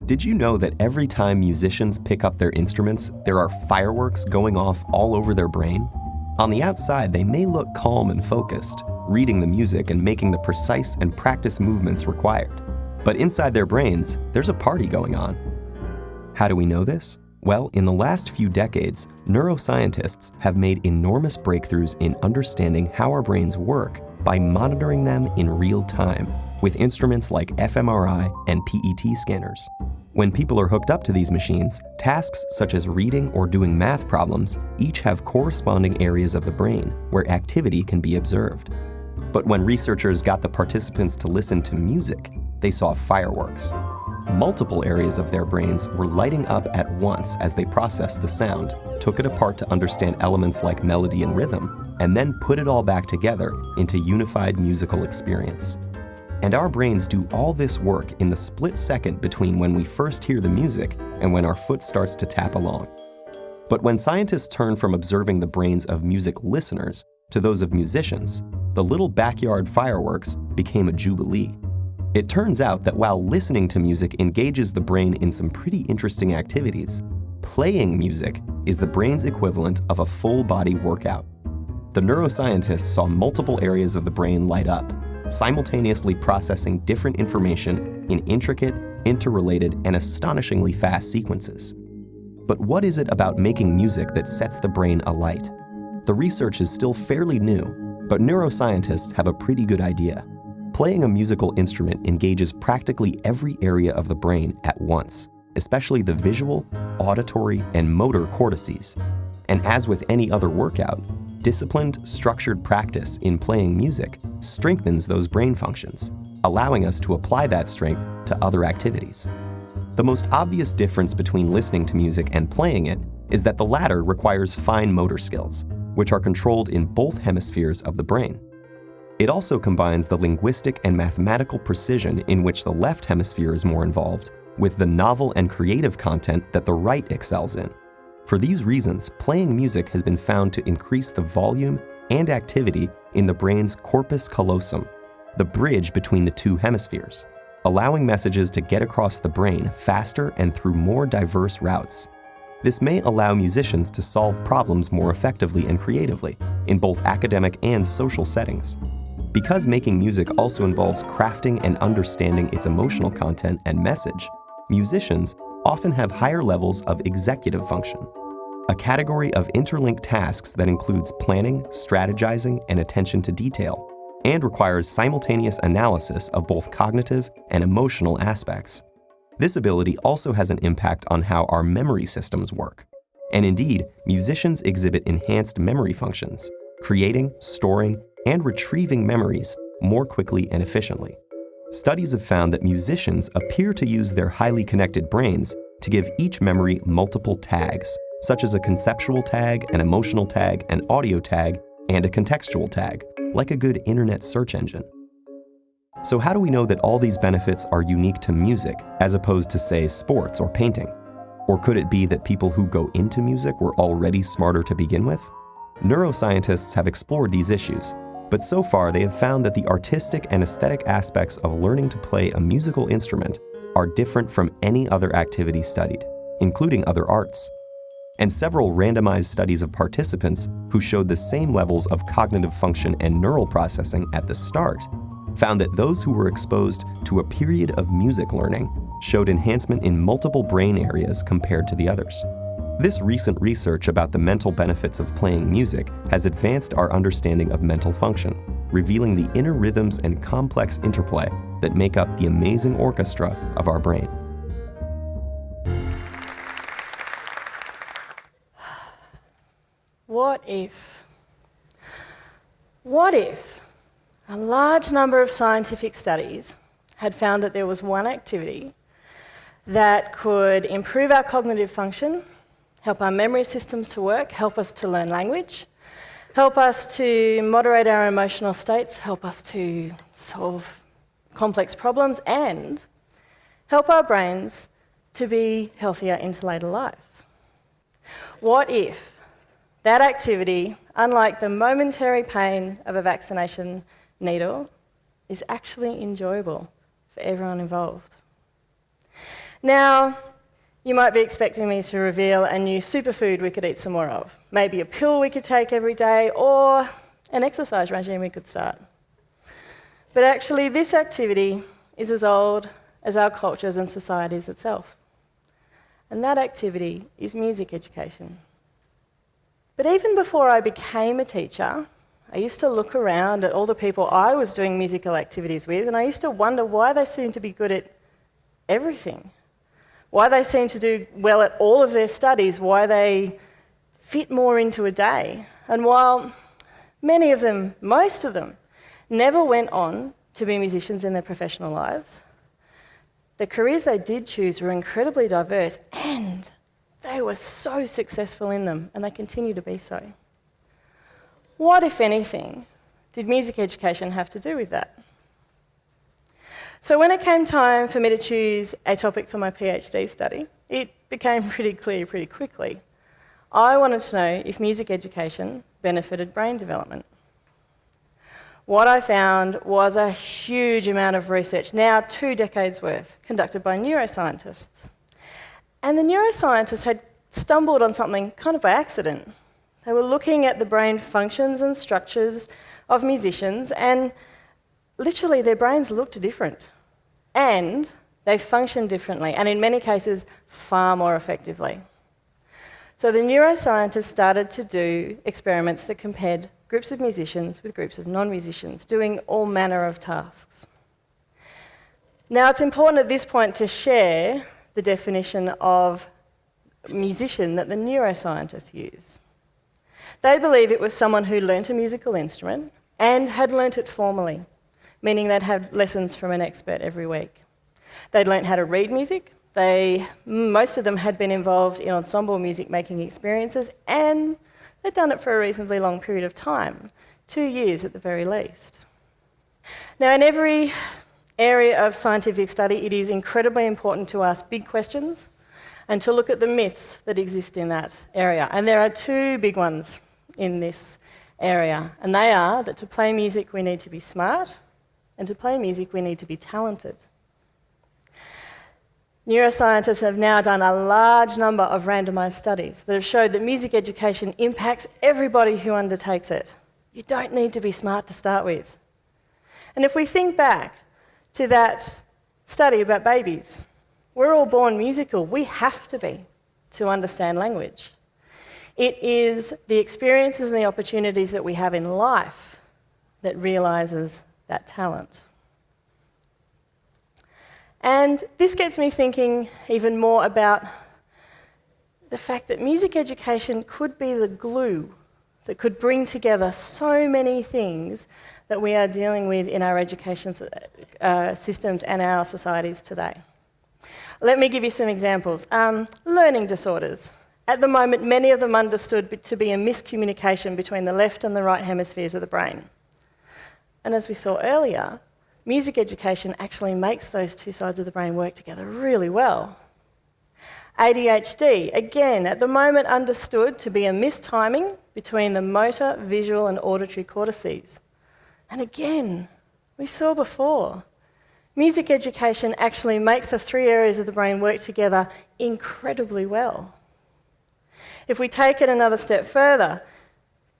Did you know that every time musicians pick up their instruments, there are fireworks going off all over their brain? On the outside, they may look calm and focused, reading the music and making the precise and practiced movements required. But inside their brains, there's a party going on. How do we know this? Well, in the last few decades, neuroscientists have made enormous breakthroughs in understanding how our brains work by monitoring them in real time with instruments like fMRI and PET scanners. When people are hooked up to these machines, tasks such as reading or doing math problems each have corresponding areas of the brain where activity can be observed. But when researchers got the participants to listen to music, they saw fireworks. Multiple areas of their brains were lighting up at once as they processed the sound, took it apart to understand elements like melody and rhythm, and then put it all back together into unified musical experience. And our brains do all this work in the split second between when we first hear the music and when our foot starts to tap along. But when scientists turned from observing the brains of music listeners to those of musicians, the little backyard fireworks became a jubilee. It turns out that while listening to music engages the brain in some pretty interesting activities, playing music is the brain's equivalent of a full-body workout. The neuroscientists saw multiple areas of the brain light up, simultaneously processing different information in intricate, interrelated, and astonishingly fast sequences. But what is it about making music that sets the brain alight? The research is still fairly new, but neuroscientists have a pretty good idea. Playing a musical instrument engages practically every area of the brain at once, especially the visual, auditory, and motor cortices. And as with any other workout, disciplined, structured practice in playing music strengthens those brain functions, allowing us to apply that strength to other activities. The most obvious difference between listening to music and playing it is that the latter requires fine motor skills, which are controlled in both hemispheres of the brain. It also combines the linguistic and mathematical precision in which the left hemisphere is more involved with the novel and creative content that the right excels in. For these reasons, playing music has been found to increase the volume and activity in the brain's corpus callosum, the bridge between the two hemispheres, allowing messages to get across the brain faster and through more diverse routes. This may allow musicians to solve problems more effectively and creatively in both academic and social settings. Because making music also involves crafting and understanding its emotional content and message, musicians often have higher levels of executive function, a category of interlinked tasks that includes planning, strategizing, and attention to detail, and requires simultaneous analysis of both cognitive and emotional aspects. This ability also has an impact on how our memory systems work. And indeed, musicians exhibit enhanced memory functions, creating, storing, and retrieving memories more quickly and efficiently. Studies have found that musicians appear to use their highly connected brains to give each memory multiple tags, such as a conceptual tag, an emotional tag, an audio tag, and a contextual tag, like a good internet search engine. So how do we know that all these benefits are unique to music as opposed to, say, sports or painting? Or could it be that people who go into music were already smarter to begin with? Neuroscientists have explored these issues, but so far they have found that the artistic and aesthetic aspects of learning to play a musical instrument are different from any other activity studied, including other arts. And several randomized studies of participants who showed the same levels of cognitive function and neural processing at the start found that those who were exposed to a period of music learning showed enhancement in multiple brain areas compared to the others. This recent research about the mental benefits of playing music has advanced our understanding of mental function, revealing the inner rhythms and complex interplay that make up the amazing orchestra of our brain. What if a large number of scientific studies had found that there was one activity that could improve our cognitive function, help our memory systems to work, help us to learn language, help us to moderate our emotional states, help us to solve complex problems, and help our brains to be healthier into later life? What if that activity, unlike the momentary pain of a vaccination needle, is actually enjoyable for everyone involved? Now, you might be expecting me to reveal a new superfood we could eat some more of. Maybe a pill we could take every day, or an exercise regime we could start. But actually, this activity is as old as our cultures and societies itself. And that activity is music education. But even before I became a teacher, I used to look around at all the people I was doing musical activities with, and I used to wonder why they seemed to be good at everything. Why they seemed to do well at all of their studies, why they fit more into a day. And while many of them, most of them, never went on to be musicians in their professional lives, the careers they did choose were incredibly diverse, and they were so successful in them, and they continue to be so. What, if anything, did music education have to do with that? So when it came time for me to choose a topic for my PhD study, it became pretty clear pretty quickly. I wanted to know if music education benefited brain development. What I found was a huge amount of research, now 2 decades worth, conducted by neuroscientists. And the neuroscientists had stumbled on something kind of by accident. They were looking at the brain functions and structures of musicians, and literally their brains looked different. And they functioned differently, and in many cases, far more effectively. So the neuroscientists started to do experiments that compared groups of musicians with groups of non-musicians, doing all manner of tasks. Now, it's important at this point to share the definition of musician that the neuroscientists use. They believe it was someone who learnt a musical instrument and had learnt it formally, meaning they'd had lessons from an expert every week. They'd learnt how to read music. Most of them had been involved in ensemble music making experiences, and they'd done it for a reasonably long period of time, 2 years at the very least. Now, in every area of scientific study, it is incredibly important to ask big questions and to look at the myths that exist in that area. And there are 2 big ones in this area, and they are that to play music we need to be smart, and to play music we need to be talented. Neuroscientists have now done a large number of randomised studies that have showed that music education impacts everybody who undertakes it. You don't need to be smart to start with. And if we think back to that study about babies, we're all born musical. We have to be to understand language. It is the experiences and the opportunities that we have in life that realises that talent. And this gets me thinking even more about the fact that music education could be the glue that could bring together so many things that we are dealing with in our education systems and our societies today. Let me give you some examples. Learning disorders. At the moment, many of them understood to be a miscommunication between the left and the right hemispheres of the brain. And as we saw earlier, music education actually makes those 2 sides of the brain work together really well. ADHD, again, at the moment understood to be a mistiming between the motor, visual and auditory cortices. And again, we saw before, music education actually makes the 3 areas of the brain work together incredibly well. If we take it another step further,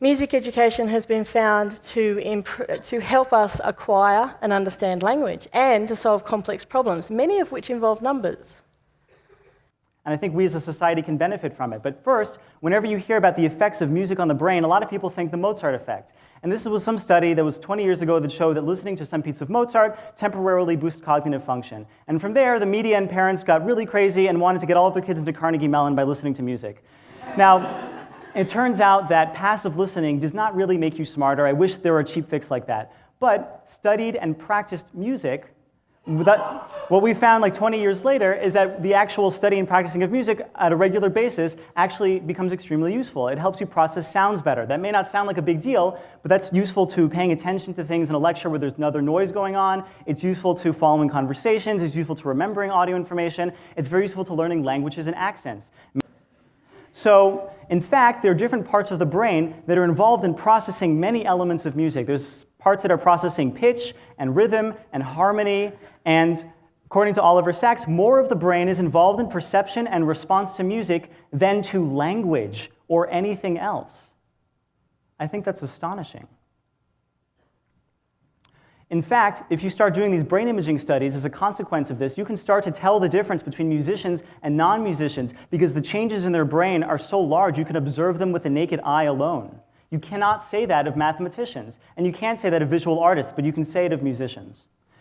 music education has been found to help us acquire and understand language and to solve complex problems, many of which involve numbers. And I think we as a society can benefit from it. But first, whenever you hear about the effects of music on the brain, a lot of people think the Mozart effect. And this was some study that was 20 years ago that showed that listening to some piece of Mozart temporarily boosts cognitive function. And from there, the media and parents got really crazy and wanted to get all of their kids into Carnegie Mellon by listening to music. Now, it turns out that passive listening does not really make you smarter. I wish there were a cheap fix like that. But studied and practiced music, what we found like 20 years later is that the actual study and practicing of music at a regular basis actually becomes extremely useful. It helps you process sounds better. That may not sound like a big deal, but that's useful to paying attention to things in a lecture where there's another noise going on. It's useful to following conversations. It's useful to remembering audio information. It's very useful to learning languages and accents. So, in fact, there are different parts of the brain that are involved in processing many elements of music. There's parts that are processing pitch and rhythm and harmony and According to Oliver Sacks, more of the brain is involved in perception and response to music than to language or anything else. I think that's astonishing. In fact, if you start doing these brain imaging studies as a consequence of this, you can start to tell the difference between musicians and non-musicians because the changes in their brain are so large you can observe them with the naked eye alone. You cannot say that of mathematicians, and you can't say that of visual artists, but you can say it of musicians.